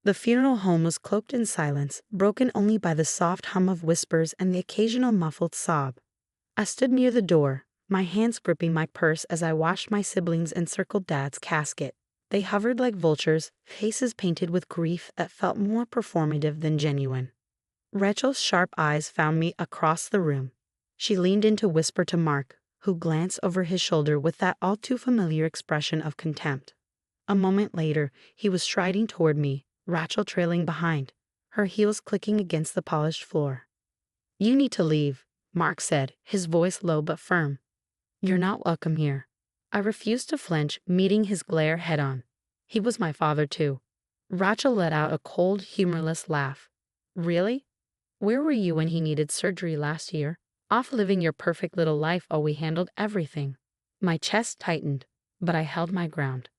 The funeral home was cloaked in silence, broken only by the soft hum of whispers and the occasional muffled sob. I stood near the door, my hands gripping my purse as I watched my siblings encircle Dad's casket. They hovered like vultures, faces painted with grief that felt more performative than genuine. Rachel's sharp eyes found me across the room. She leaned in to whisper to Mark, who glanced over his shoulder with that all too familiar expression of contempt. A moment later, he was striding toward me, Rachel trailing behind, her heels clicking against the polished floor. "You need to leave," Mark said, his voice low but firm. "You're not welcome here." I refused to flinch, meeting his glare head-on. He was my father, too. Rachel let out a cold, humorless laugh. "Really? Where were you when he needed surgery last year? Off living your perfect little life while we handled everything." My chest tightened, but I held my ground.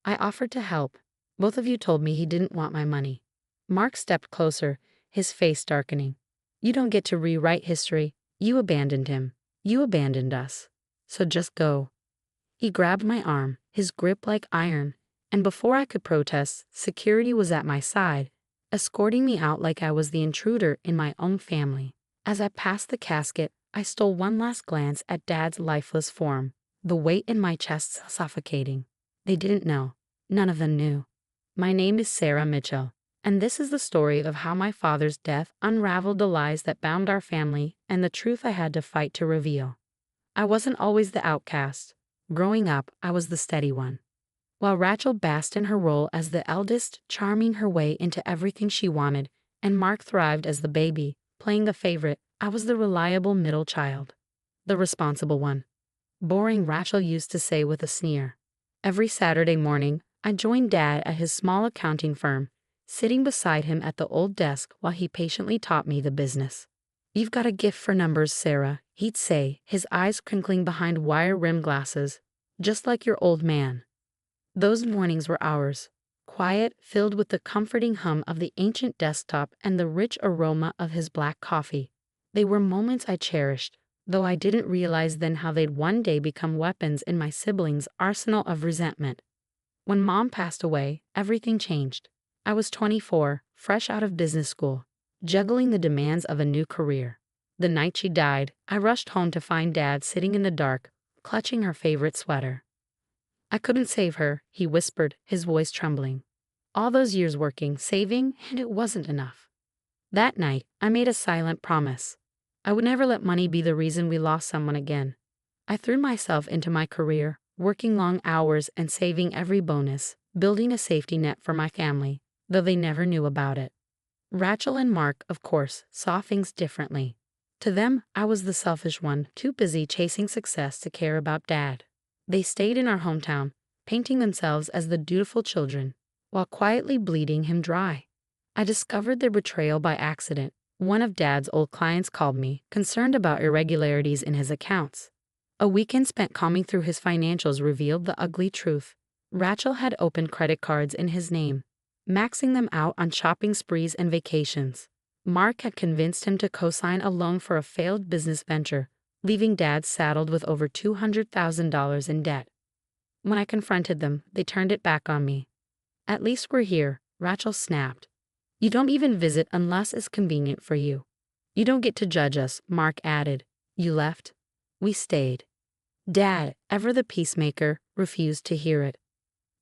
"I offered to help. Both of you told me he didn't want my money." Mark stepped closer, his face darkening. "You don't get to rewrite history. You abandoned him. You abandoned us. So just go." He grabbed my arm, his grip like iron, and before I could protest, security was at my side, escorting me out like I was the intruder in my own family. As I passed the casket, I stole one last glance at Dad's lifeless form, the weight in my chest suffocating. They didn't know. None of them knew. My name is Sarah Mitchell, and this is the story of how my father's death unraveled the lies that bound our family and the truth I had to fight to reveal. I wasn't always the outcast. Growing up, I was the steady one. While Rachel basked in her role as the eldest, charming her way into everything she wanted, and Mark thrived as the baby, playing the favorite, I was the reliable middle child. The responsible one. Boring, Rachel used to say with a sneer. Every Saturday morning, I joined Dad at his small accounting firm, sitting beside him at the old desk while he patiently taught me the business. "You've got a gift for numbers, Sarah," he'd say, his eyes crinkling behind wire-rimmed glasses, "just like your old man." Those mornings were ours, quiet, filled with the comforting hum of the ancient desktop and the rich aroma of his black coffee. They were moments I cherished, though I didn't realize then how they'd one day become weapons in my siblings' arsenal of resentment. When Mom passed away, everything changed. I was 24, fresh out of business school, juggling the demands of a new career. The night she died, I rushed home to find Dad sitting in the dark, clutching her favorite sweater. "I couldn't save her," he whispered, his voice trembling. "All those years working, saving, and it wasn't enough." That night, I made a silent promise. I would never let money be the reason we lost someone again. I threw myself into my career, working long hours and saving every bonus, building a safety net for my family, though they never knew about it. Rachel and Mark, of course, saw things differently. To them, I was the selfish one, too busy chasing success to care about Dad. They stayed in our hometown, painting themselves as the dutiful children, while quietly bleeding him dry. I discovered their betrayal by accident. One of Dad's old clients called me, concerned about irregularities in his accounts. A weekend spent combing through his financials revealed the ugly truth. Rachel had opened credit cards in his name, maxing them out on shopping sprees and vacations. Mark had convinced him to co-sign a loan for a failed business venture, leaving Dad saddled with over $200,000 in debt. When I confronted them, they turned it back on me. "At least we're here," Rachel snapped. "You don't even visit unless it's convenient for you." "You don't get to judge us," Mark added. "You left. We stayed." Dad, ever the peacemaker, refused to hear it.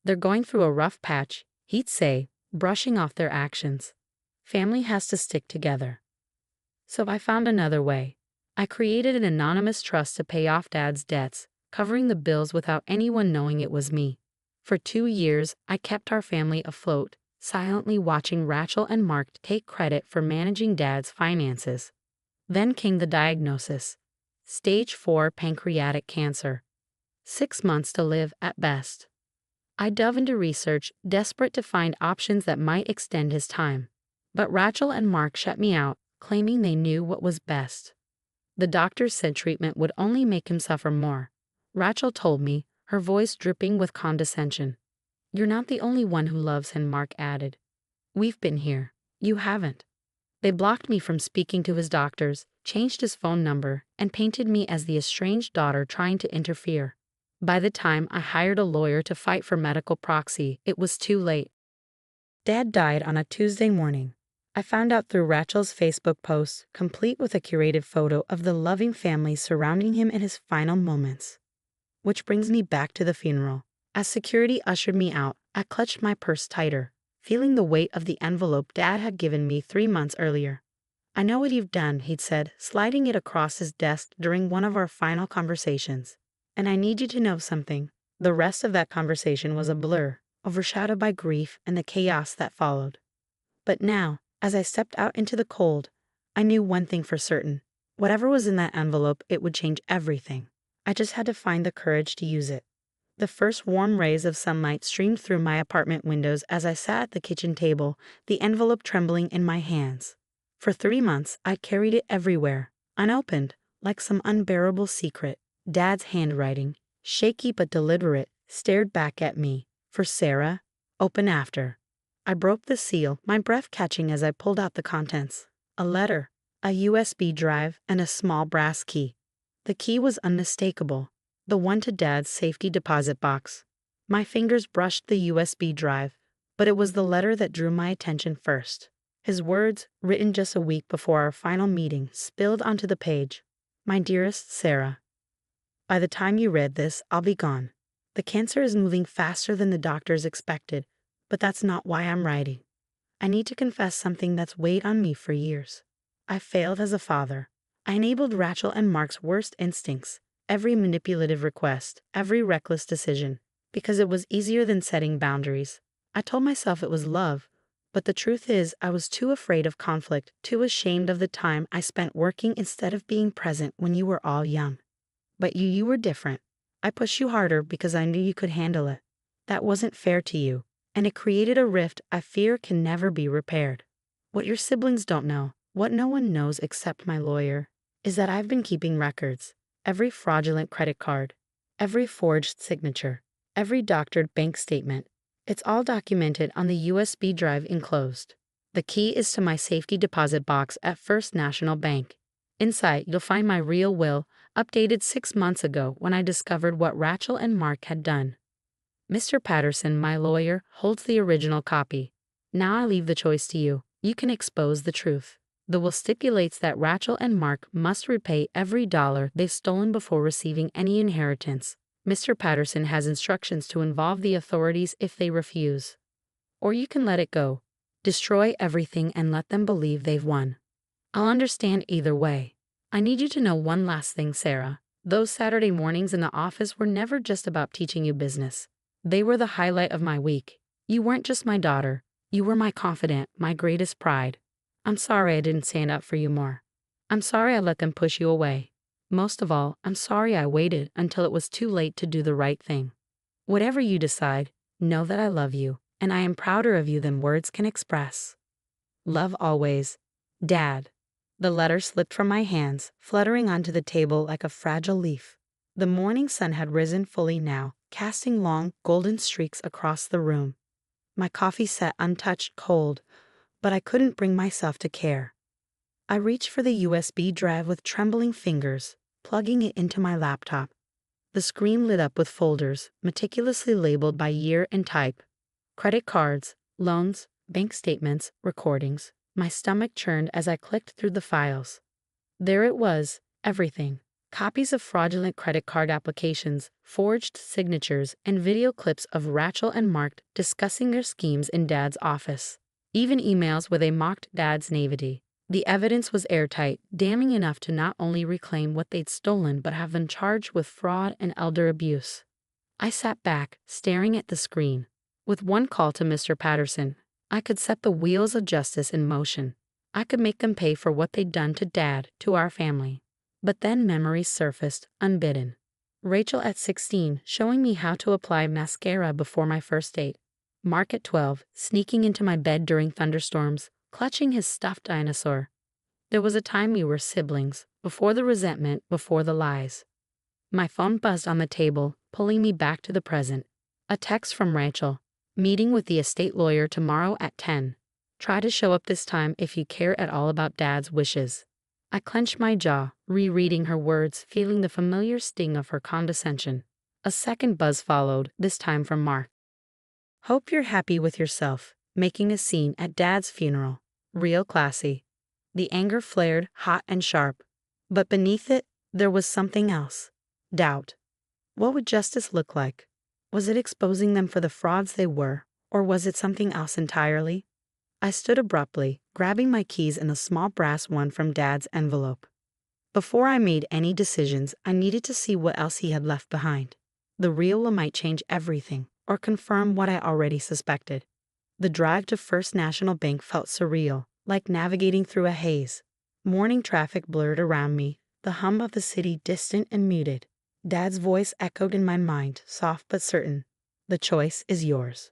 "They're going through a rough patch," he'd say, brushing off their actions. "Family has to stick together." So I found another way. I created an anonymous trust to pay off Dad's debts, covering the bills without anyone knowing it was me. For 2 years, I kept our family afloat, silently watching Rachel and Mark take credit for managing Dad's finances. Then came the diagnosis: Stage 4 pancreatic cancer. 6 months to live at best. I dove into research, desperate to find options that might extend his time. But Rachel and Mark shut me out, claiming they knew what was best. The doctors said treatment would only make him suffer more. Rachel told me, her voice dripping with condescension. "You're not the only one who loves him," Mark added. "We've been here. You haven't." They blocked me from speaking to his doctors, changed his phone number, and painted me as the estranged daughter trying to interfere. By the time I hired a lawyer to fight for medical proxy, it was too late. Dad died on a Tuesday morning. I found out through Rachel's Facebook post, complete with a curated photo of the loving family surrounding him in his final moments. Which brings me back to the funeral. As security ushered me out, I clutched my purse tighter, feeling the weight of the envelope Dad had given me 3 months earlier. "I know what you've done," he'd said, sliding it across his desk during one of our final conversations. "And I need you to know something." The rest of that conversation was a blur, overshadowed by grief and the chaos that followed. But now, as I stepped out into the cold, I knew one thing for certain. Whatever was in that envelope, it would change everything. I just had to find the courage to use it. The first warm rays of sunlight streamed through my apartment windows as I sat at the kitchen table, the envelope trembling in my hands. For 3 months, I'd carried it everywhere, unopened, like some unbearable secret. Dad's handwriting, shaky but deliberate, stared back at me. "For Sarah, open after." I broke the seal, my breath catching as I pulled out the contents. A letter, a USB drive, and a small brass key. The key was unmistakable, the one to Dad's safety deposit box. My fingers brushed the USB drive, but it was the letter that drew my attention first. His words, written just a week before our final meeting, spilled onto the page. "My dearest Sarah, by the time you read this, I'll be gone. The cancer is moving faster than the doctors expected, but that's not why I'm writing. I need to confess something that's weighed on me for years. I failed as a father. I enabled Rachel and Mark's worst instincts, every manipulative request, every reckless decision, because it was easier than setting boundaries. I told myself it was love, but the truth is I was too afraid of conflict, too ashamed of the time I spent working instead of being present when you were all young. But you were different. I pushed you harder because I knew you could handle it. That wasn't fair to you, and it created a rift I fear can never be repaired. What your siblings don't know, what no one knows except my lawyer, is that I've been keeping records. Every fraudulent credit card, every forged signature, every doctored bank statement. It's all documented on the USB drive enclosed. The key is to my safety deposit box at First National Bank. Inside, you'll find my real will, updated 6 months ago when I discovered what Rachel and Mark had done. Mr. Patterson, my lawyer, holds the original copy. Now I leave the choice to you. You can expose the truth. The will stipulates that Rachel and Mark must repay every dollar they've stolen before receiving any inheritance. Mr. Patterson has instructions to involve the authorities if they refuse. Or you can let it go. Destroy everything and let them believe they've won. I'll understand either way. I need you to know one last thing, Sarah. Those Saturday mornings in the office were never just about teaching you business. They were the highlight of my week. You weren't just my daughter. You were my confidant, my greatest pride. I'm sorry I didn't stand up for you more. I'm sorry I let them push you away. Most of all, I'm sorry I waited until it was too late to do the right thing. Whatever you decide, know that I love you, and I am prouder of you than words can express. Love always, Dad. The letter slipped from my hands, fluttering onto the table like a fragile leaf. The morning sun had risen fully now, casting long, golden streaks across the room. My coffee sat untouched cold, but I couldn't bring myself to care. I reached for the USB drive with trembling fingers, plugging it into my laptop. The screen lit up with folders, meticulously labeled by year and type. Credit cards, loans, bank statements, recordings. My stomach churned as I clicked through the files. There it was, everything. Copies of fraudulent credit card applications, forged signatures, and video clips of Rachel and Mark discussing their schemes in Dad's office. Even emails where they mocked Dad's naivety. The evidence was airtight, damning enough to not only reclaim what they'd stolen but have them charged with fraud and elder abuse. I sat back, staring at the screen. With one call to Mr. Patterson, I could set the wheels of justice in motion. I could make them pay for what they'd done to Dad, to our family. But then memories surfaced, unbidden. Rachel at 16, showing me how to apply mascara before my first date. Mark at 12, sneaking into my bed during thunderstorms, clutching his stuffed dinosaur. There was a time we were siblings, before the resentment, before the lies. My phone buzzed on the table, pulling me back to the present. A text from Rachel. Meeting with the estate lawyer tomorrow at 10. Try to show up this time if you care at all about Dad's wishes. I clenched my jaw, rereading her words, feeling the familiar sting of her condescension. A second buzz followed, this time from Mark. Hope you're happy with yourself. making a scene at Dad's funeral. Real classy. The anger flared, hot and sharp. But beneath it, there was something else. Doubt. What would justice look like? Was it exposing them for the frauds they were, or was it something else entirely? I stood abruptly, grabbing my keys and a small brass one from Dad's envelope. Before I made any decisions, I needed to see what else he had left behind. The real will might change everything, or confirm what I already suspected. The drive to First National Bank felt surreal, like navigating through a haze. Morning traffic blurred around me, the hum of the city distant and muted. Dad's voice echoed in my mind, soft but certain. The choice is yours.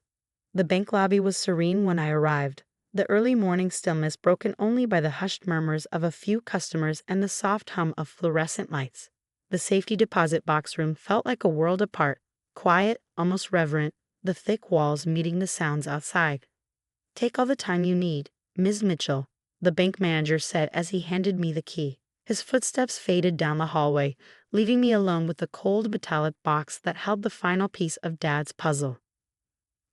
The bank lobby was serene when I arrived, the early morning stillness broken only by the hushed murmurs of a few customers and the soft hum of fluorescent lights. The safety deposit box room felt like a world apart, quiet, almost reverent, the thick walls meeting the sounds outside. "Take all the time you need, Ms. Mitchell," the bank manager said as he handed me the key. His footsteps faded down the hallway, leaving me alone with the cold metallic box that held the final piece of Dad's puzzle.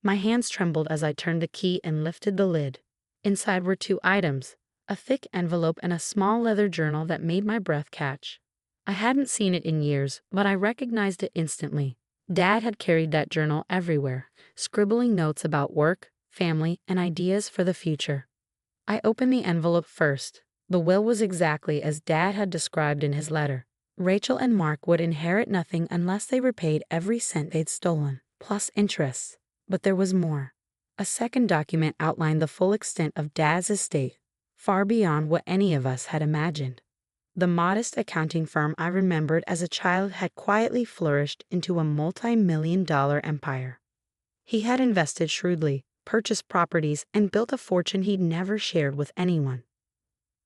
My hands trembled as I turned the key and lifted the lid. Inside were two items, a thick envelope and a small leather journal that made my breath catch. I hadn't seen it in years, but I recognized it instantly. Dad had carried that journal everywhere, scribbling notes about work, family, and ideas for the future. I opened the envelope first. The will was exactly as Dad had described in his letter. Rachel and Mark would inherit nothing unless they repaid every cent they'd stolen, plus interest. But there was more. A second document outlined the full extent of Dad's estate, far beyond what any of us had imagined. The modest accounting firm I remembered as a child had quietly flourished into a multi-million-dollar empire. He had invested shrewdly, purchased properties, and built a fortune he'd never shared with anyone.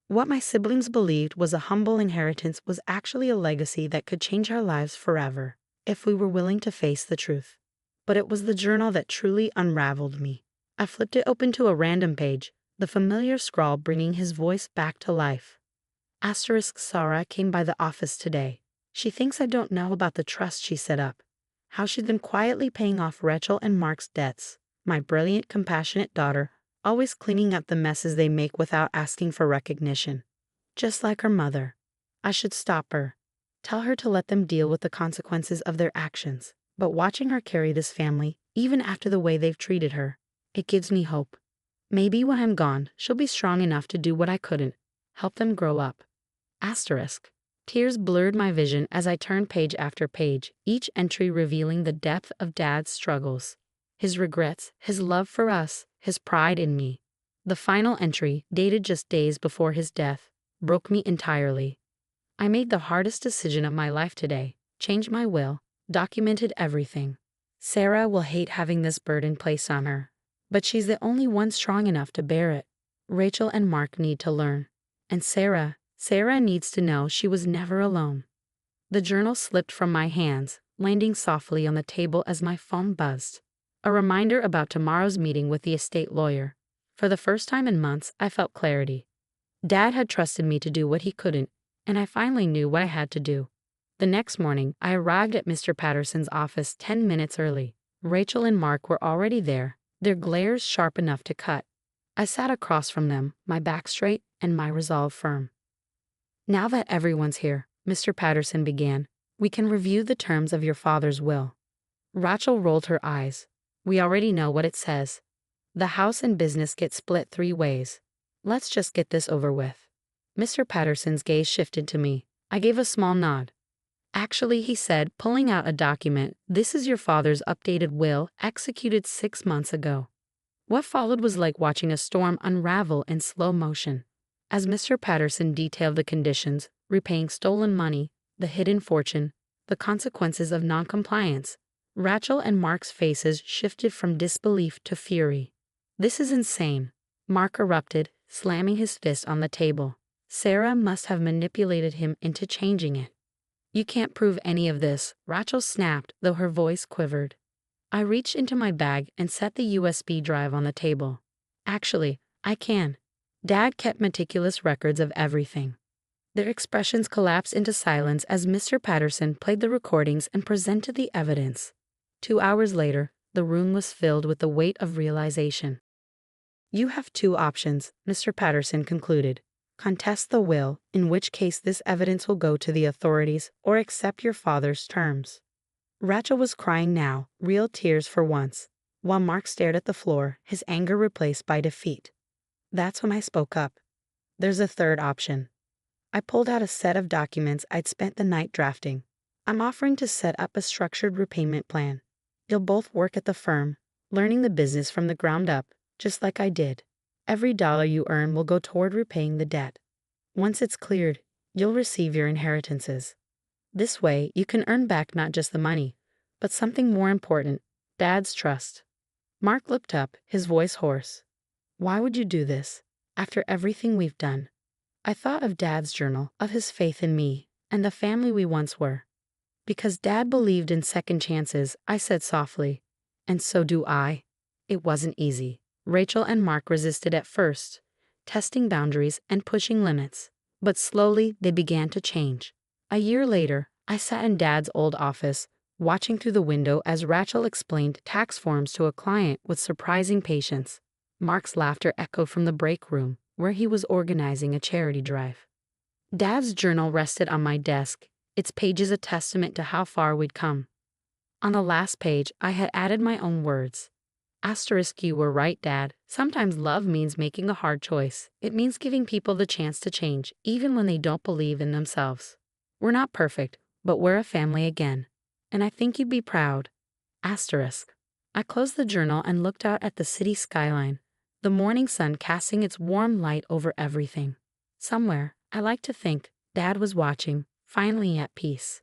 What my siblings believed was a humble inheritance was actually a legacy that could change our lives forever, if we were willing to face the truth. But it was the journal that truly unraveled me. I flipped it open to a random page, the familiar scrawl bringing his voice back to life. Asterisk Sarah came by the office today. She thinks I don't know about the trust she set up, how she'd been quietly paying off Rachel and Mark's debts, my brilliant, compassionate daughter, always cleaning up the messes they make without asking for recognition. Just like her mother. I should stop her. Tell her to let them deal with the consequences of their actions. But watching her carry this family, even after the way they've treated her, it gives me hope. Maybe when I'm gone, she'll be strong enough to do what I couldn't, help them grow up. Asterisk. Tears blurred my vision as I turned page after page, each entry revealing the depth of Dad's struggles. His regrets, his love for us, his pride in me. The final entry, dated just days before his death, broke me entirely. I made the hardest decision of my life today, changed my will, documented everything. Sarah will hate having this burden placed on her, but she's the only one strong enough to bear it. Rachel and Mark need to learn. And Sarah needs to know she was never alone. The journal slipped from my hands, landing softly on the table as my phone buzzed. A reminder about tomorrow's meeting with the estate lawyer. For the first time in months, I felt clarity. Dad had trusted me to do what he couldn't, and I finally knew what I had to do. The next morning, I arrived at Mr. Patterson's office 10 minutes early. Rachel and Mark were already there, their glares sharp enough to cut. I sat across from them, my back straight and my resolve firm. "Now that everyone's here," Mr. Patterson began, "we can review the terms of your father's will." Rachel rolled her eyes. "We already know what it says. The house and business get split 3 ways. Let's just get this over with." Mr. Patterson's gaze shifted to me. I gave a small nod. "Actually," he said, pulling out a document, "this is your father's updated will, executed 6 months ago." What followed was like watching a storm unravel in slow motion. As Mr. Patterson detailed the conditions, repaying stolen money, the hidden fortune, the consequences of noncompliance, Rachel and Mark's faces shifted from disbelief to fury. "This is insane," Mark erupted, slamming his fist on the table. "Sarah must have manipulated him into changing it." "You can't prove any of this," Rachel snapped, though her voice quivered. I reached into my bag and set the USB drive on the table. "Actually, I can." Dad kept meticulous records of everything. Their expressions collapsed into silence as Mr. Patterson played the recordings and presented the evidence. 2 hours later, the room was filled with the weight of realization. You have two options, Mr. Patterson concluded. Contest the will, in which case this evidence will go to the authorities, or accept your father's terms. Rachel was crying now, real tears for once, while Mark stared at the floor, his anger replaced by defeat. That's when I spoke up. There's a third option. I pulled out a set of documents I'd spent the night drafting. I'm offering to set up a structured repayment plan. You'll both work at the firm, learning the business from the ground up, just like I did. Every dollar you earn will go toward repaying the debt. Once it's cleared, you'll receive your inheritances. This way, you can earn back not just the money, but something more important, Dad's trust. Mark looked up, his voice hoarse. Why would you do this, after everything we've done? I thought of Dad's journal, of his faith in me, and the family we once were. Because Dad believed in second chances, I said softly. And so do I. It wasn't easy. Rachel and Mark resisted at first, testing boundaries and pushing limits. But slowly, they began to change. A year later, I sat in Dad's old office, watching through the window as Rachel explained tax forms to a client with surprising patience. Mark's laughter echoed from the break room, where he was organizing a charity drive. Dad's journal rested on my desk, its pages a testament to how far we'd come. On the last page, I had added my own words. Asterisk, you were right, Dad. Sometimes love means making a hard choice. It means giving people the chance to change, even when they don't believe in themselves. We're not perfect, but we're a family again. And I think you'd be proud. Asterisk. I closed the journal and looked out at the city skyline, the morning sun casting its warm light over everything. Somewhere, I like to think, Dad was watching, finally at peace.